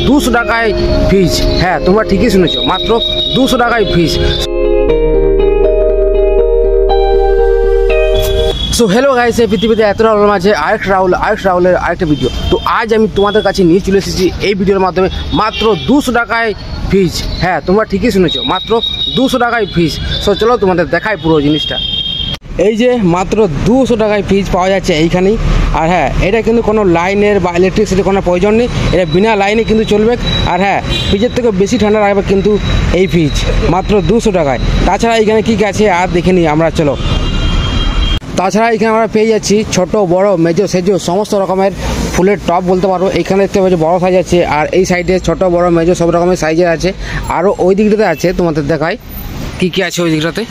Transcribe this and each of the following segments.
200 টাকায় ফিজ। হ্যাঁ, তোমরা ঠিকই শুনেছো, মাত্র 200 টাকায় ফিজ। সো হ্যালো গাইস, এই পৃথিবীতে এত রাহুল আছে, আরেক রাহুলের আরেকটা ভিডিও। তো আজ আমি তোমাদের কাছে নিয়ে চলে এসেছি এই ভিডিওর মাধ্যমে মাত্র 200 টাকায় ফিজ। হ্যাঁ, তোমরা ঠিকই শুনেছো, মাত্র 200 টাকায় ফিজ। সো চলো তোমাদের দেখাই পুরো জিনিসটা। এই যে মাত্র 200 টাকায় ফ্রিজ পাওয়া যাচ্ছে এইখানেই। আর হ্যাঁ, এটা কিন্তু কোনো লাইনের বা ইলেকট্রিসিটির কোনো প্রয়োজন নেই, এটা বিনা লাইনে কিন্তু চলবে। আর হ্যাঁ, ফ্রিজের থেকে বেশি ঠান্ডা রাখবে কিন্তু এই ফ্রিজ, মাত্র 200 টাকায়। তাছাড়া এইখানে কী কী আছে আর দেখে নিই আমরা, চলো। তাছাড়া এখানে আমরা পেয়ে যাচ্ছি ছোট বড় মেজো সেজো সমস্ত রকমের ফুলের টব বলতে পারো। এখানে দেখতে পাচ্ছি বড় সাইজ আছে, আর এই সাইডে ছোট বড় মেজো সব রকমের সাইজের আছে। আরও ওই দিকটাতে আছে, তোমাদের দেখাই কী কী আছে ওই দিকটাতে।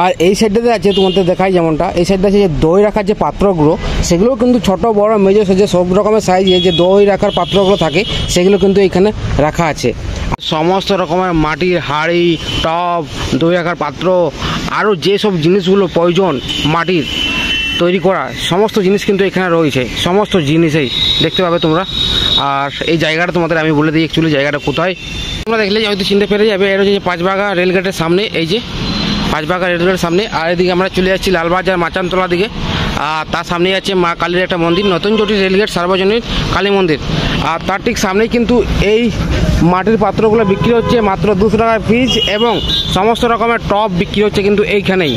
আর এই সাইডটাতে আছে তোমাদের দেখাই, যেমনটা এই সাইডটা আছে যে দই রাখার যে পাত্রগুলো, সেগুলো কিন্তু ছোট বড় মেজো সেজো সব রকমের সাইজে যে দই রাখার পাত্রগুলো থাকে সেগুলো কিন্তু এখানে রাখা আছে। সমস্ত রকমের মাটির হাঁড়ি, টব, দই রাখার পাত্র, আরও যেসব জিনিসগুলো প্রয়োজন মাটির তৈরি করা সমস্ত জিনিস কিন্তু এখানে রয়েছে, সমস্ত জিনিসেই দেখতে পাবে তোমরা। আর এই জায়গাটা তোমাদের আমি বলে দিই অ্যাকচুয়ালি জায়গাটা কোথায়। তোমরা দেখলে হয়তো চিনতে পেরে যাবে, এটা হচ্ছে পাঁচবাগা রেলগেটের সামনে, এই যে পাঁচবাগা রেলগেটের সামনে। আর এদিকে আমরা চলে যাচ্ছি লালবাজার মাচানতলা দিকে। আর তার সামনেই আছে মা কালীর একটা মন্দির, নতুন জটি রেলগেট সার্বজনীন কালী মন্দির। আর তার ঠিক সামনেই কিন্তু এই মাটির পাত্রগুলো বিক্রি হচ্ছে মাত্র 200 টাকায় ফ্রিজ, এবং সমস্ত রকমের টব বিক্রি হচ্ছে কিন্তু এইখানেই।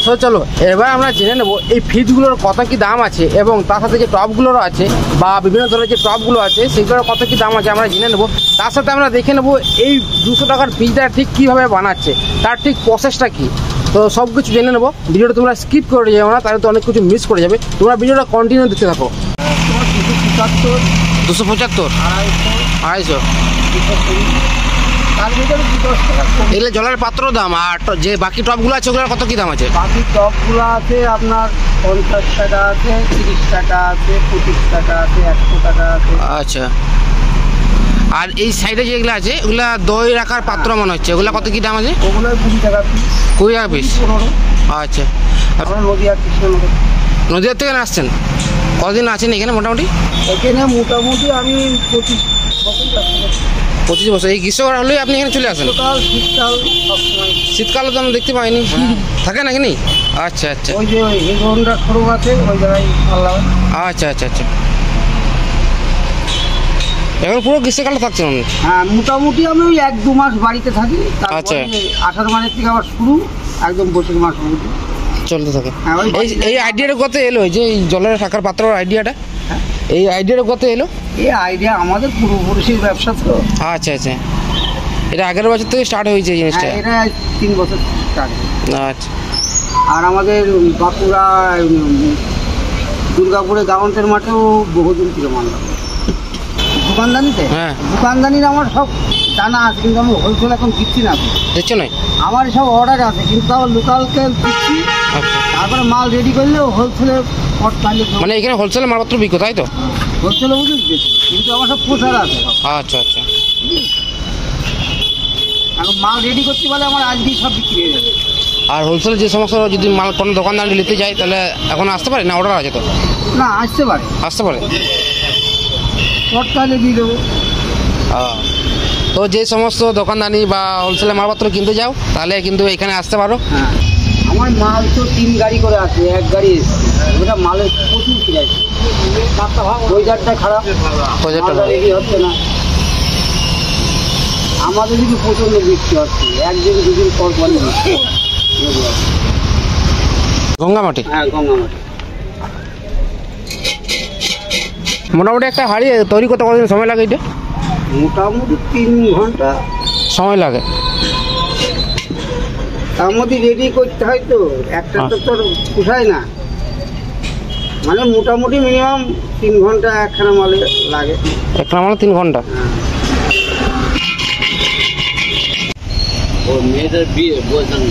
তো চলো এবার আমরা জেনে নেবো এই ফ্রিজগুলোর কত কী দাম আছে, এবং তার সাথে যে টবগুলোরও আছে বা বিভিন্ন ধরনের যে টবগুলো আছে সেগুলোর কত কী দাম আছে আমরা জেনে নেবো। তার সাথে আমরা দেখে নেবো এই 200 টাকার ফ্রিজটা ঠিক কীভাবে বানাচ্ছে, তার ঠিক প্রসেসটা কী। তো সব কিছু জেনে নেবো। ভিডিওটা তোমরা স্কিপ করে যাবে না, তাহলে তো অনেক কিছু মিস করে যাবে। তোমরা ভিডিওটা কন্টিনিউ দেখতে থাকো। 275, 250, এগুলো জলের পাত্র দাম। আর যে বাকি টপগুলো আছে ওগুলোর কত কি দাম আছে? বাকি টপগুলো আছে আপনার 50 টাকা আছে, 30 টাকা আছে, 25 টাকা আছে, 100 টাকা আছে। আচ্ছা, আর এই সাইডে যেগুলো আছে ওগুলা দই রাখার পাত্র মনে হচ্ছে, ওগুলো কত কি দাম আছে? ওগুলো 20 টাকা পিস। 20 টাকা পিস? আচ্ছা। আমরা নদিয়া কৃষ্ণনগর, নদিয়ার থেকে আসছেন? কতদিন আছেন এখানে মোটামুটি? এখানে মোটামুটি আমি 25 বছর। এই গ্রীষ্মকাল হলেই আপনি এখানে চলে আসেন? শীতকাল সবসময়। শীতকালে তো আমি দেখতে পাইনি, থাকে নাকি নেই? আচ্ছা আচ্ছা। ওই যে হিরোহন্ডা খরচ আছে ওই জায়গায় আল্লাহ। আচ্ছা আচ্ছা আচ্ছা, এখন পুরো গ্রীষ্মকালে থাকছেন? হ্যাঁ, মোটামুটি আমি ওই 1-2 মাস বাড়িতে থাকি। আচ্ছা, আষাঢ় মাসের থেকে আবার শুরু, একদম বৈশাখ মাস চলতে থাকে। এই আইডিয়াটা কত এলো, যে এই জলের থাকার পাত্রের আইডিয়াটা? এই আইডিয়াটা কত এলো? এই আইডিয়া আমাদের পূর্বপুরুষের ব্যবসা তো। আচ্ছা আচ্ছা, এটা আগের বছর থেকে স্টার্ট হয়েছে এই জিনিসটা? এটা 3 বছর স্টার্ট। আচ্ছা। আর আমাদের বাঁকুড়া দুর্গাপুরে গাউন্টের মাঠেও বহুদিন থেকে মানলাম দোকানদানিতে। হ্যাঁ, দোকানদানির আমার সব জানা আছে, কিন্তু আমি হোলসেল এখন দিচ্ছি না। দিচ্ছ না? আমার সব অর্ডার আছে, কিন্তু আমার লোকালকে দিচ্ছি। তারপরে মাল রেডি করলেও হোলসেলে, মানে এখানে হোলসেলে মালপত্র বিক্রি, তাই তো? হোলসেলে বুঝেছি, কিন্তু আমার সব প্রচার আছে। আচ্ছা আচ্ছা। এখন মাল রেডি করতে পারলে আমার আজকেই সব বিক্রি হয়ে যাবে। আর হোলসেলে যে সমস্ত যদি মাল কোনো দোকানদার নিতে যায় তাহলে এখন আসতে পারে না? অর্ডার আছে তো? না, আসতে পারে। আসতে পারে, শর্টকালে দিয়ে দেবো। তো যে সমস্ত দোকানদানি বা হোলসেলে মালপত্র কিনতে যাও তাহলে কিন্তু এখানে আসতে পারো। হ্যাঁ, আমার মাল তো 3 গাড়ি করে আছে, 1 গাড়ি ওটা মালের প্রচুর কিনে আছে। ওয়েদারটা খারাপ, ওয়েদারটা রেডি হচ্ছে না। আমাদের যদি প্রচন্ড বৃষ্টি হচ্ছে, 1 দিন 2 দিন পর পর গঙ্গামাটি। হ্যাঁ, গঙ্গামাটি। মোটামুটি একটা হাঁড়ি তৈরি করতে কতদিন সময় লাগে? এটা মোটামুটি 3 ঘন্টা সময় লাগে। তার মধ্যে রেডি করতে হয় তো, একটা তো তোর পোষায় না। মানে মোটামুটি মিনিমাম 3 ঘন্টা একখানা মালে লাগে। একখানা মালে 3 ঘন্টা? ও মেয়েদের বিয়ে বলছেন,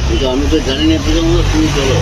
কিন্তু আমি তো জানি না পর্যন্ত। তুমি চলো।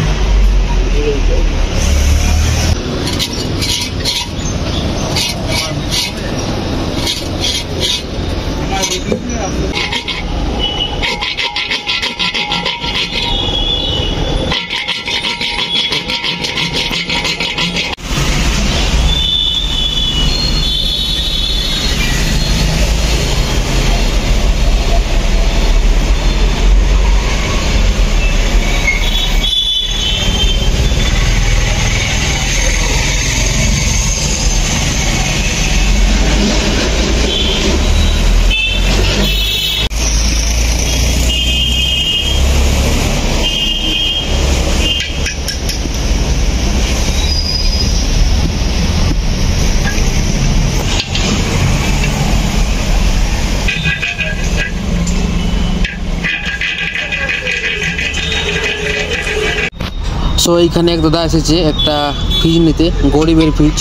সো এইখানে এক দাদা এসেছে একটা ফ্রিজ নিতে, গরিবের ফ্রিজ।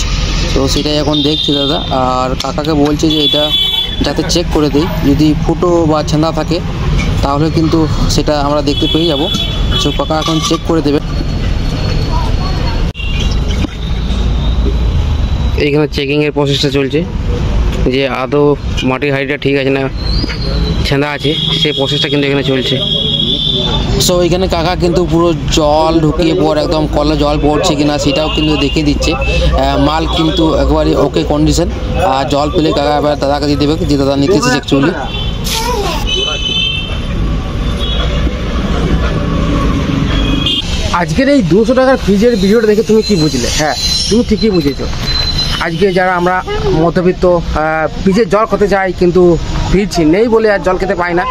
তো সেটাই এখন দেখছি দাদা, আর কাকাকে বলছে যে এটা যাতে চেক করে দেই, যদি ফুটো বা ছেঁদা থাকে তাহলে কিন্তু সেটা আমরা দেখতে পেয়ে যাব। সো কাকা এখন চেক করে দেবে। এইখানে চেকিংয়ের প্রসেসটা চলছে, যে আদৌ মাটির হাঁড়িটা ঠিক আছে না ছেঁদা আছে, সেই প্রসেসটা কিন্তু এখানে চলছে। সো এখানে কাকা কিন্তু পুরো জল ঢুকিয়ে পর একদম কলে জল পড়ছে কিনা সেটাও কিন্তু দেখিয়ে দিচ্ছে। মাল কিন্তু একবারে ওকে কন্ডিশন, আর জল পেলে কাকা এবার দাদাকে দিয়ে দেবে, যে দাদা নিতে এসেছে অ্যাকচুয়ালি। আজকের এই 200 টাকার ফ্রিজের ভিডিওটা দেখে তুমি কি বুঝলে? হ্যাঁ, তুমি ঠিকই বুঝেছো। আজকে যারা আমরা মধ্যবিত্ত ফ্রিজের জল খেতে চাই কিন্তু ফ্রিজ নেই বলে আর জল খেতে পাই না,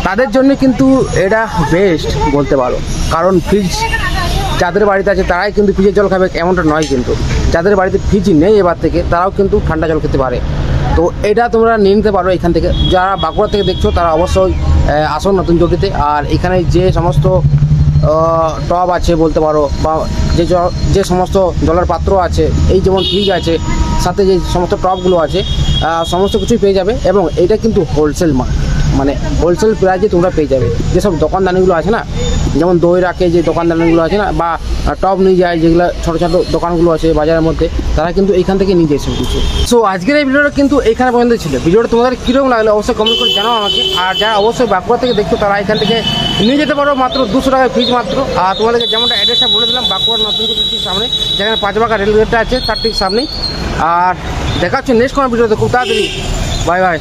তাদের জন্য কিন্তু এটা বেস্ট বলতে পারো। কারণ ফ্রিজ যাদের বাড়িতে আছে তারাই কিন্তু ফ্রিজের জল খাবে এমনটা নয়, কিন্তু যাদের বাড়িতে ফ্রিজ নেই এবার থেকে তারাও কিন্তু ঠান্ডা জল খেতে পারে। তো এটা তোমরা নিয়ে নিতে পারো এখান থেকে। যারা বাঁকুড়া থেকে দেখছো তারা অবশ্যই আসো নতুন চটিতে। আর এখানে যে সমস্ত টব আছে বলতে পারো, বা যে সমস্ত জলের পাত্র আছে, এই যেমন ফ্রিজ আছে, সাথে যে সমস্ত টবগুলো আছে, সমস্ত কিছুই পেয়ে যাবে। এবং এটা কিন্তু হোলসেল মাল, মানে হোলসেল প্রাইসে তোমরা পেয়ে যাবে। যেসব দোকানদানিগুলো আছে না, যেমন দই রাখে যে দোকানদানিগুলো আছে না, বা টব নিয়ে যায় যেগুলো ছোটো ছোটো দোকানগুলো আছে বাজারের মধ্যে, তারা কিন্তু এইখান থেকে নিয়ে যায় সব কিছু। সো আজকের এই ভিডিওটা কিন্তু এইখানে পর্যন্ত ছিল। ভিডিওটা তোমাদের কীরকম লাগলো অবশ্যই কমেন্ট করে জানাও আমাকে। আর যারা অবশ্যই বাঁকুড়া থেকে দেখছো তারা এখান থেকে নিয়ে যেতে পারো, মাত্র 200 টাকায় ফ্রিজ মাত্র। আর তোমাদেরকে যেমনটা অ্যাড্রেসটা বলে দিলাম, বাঁকুড়ার নতুন ঠিক সামনে, যেখানে 5 বাঁকা রেলগেটটা আছে তার ঠিক সামনেই। আর দেখা হচ্ছে নেক্সট কোনো ভিডিওতে খুব তাড়াতাড়ি। Bye bye.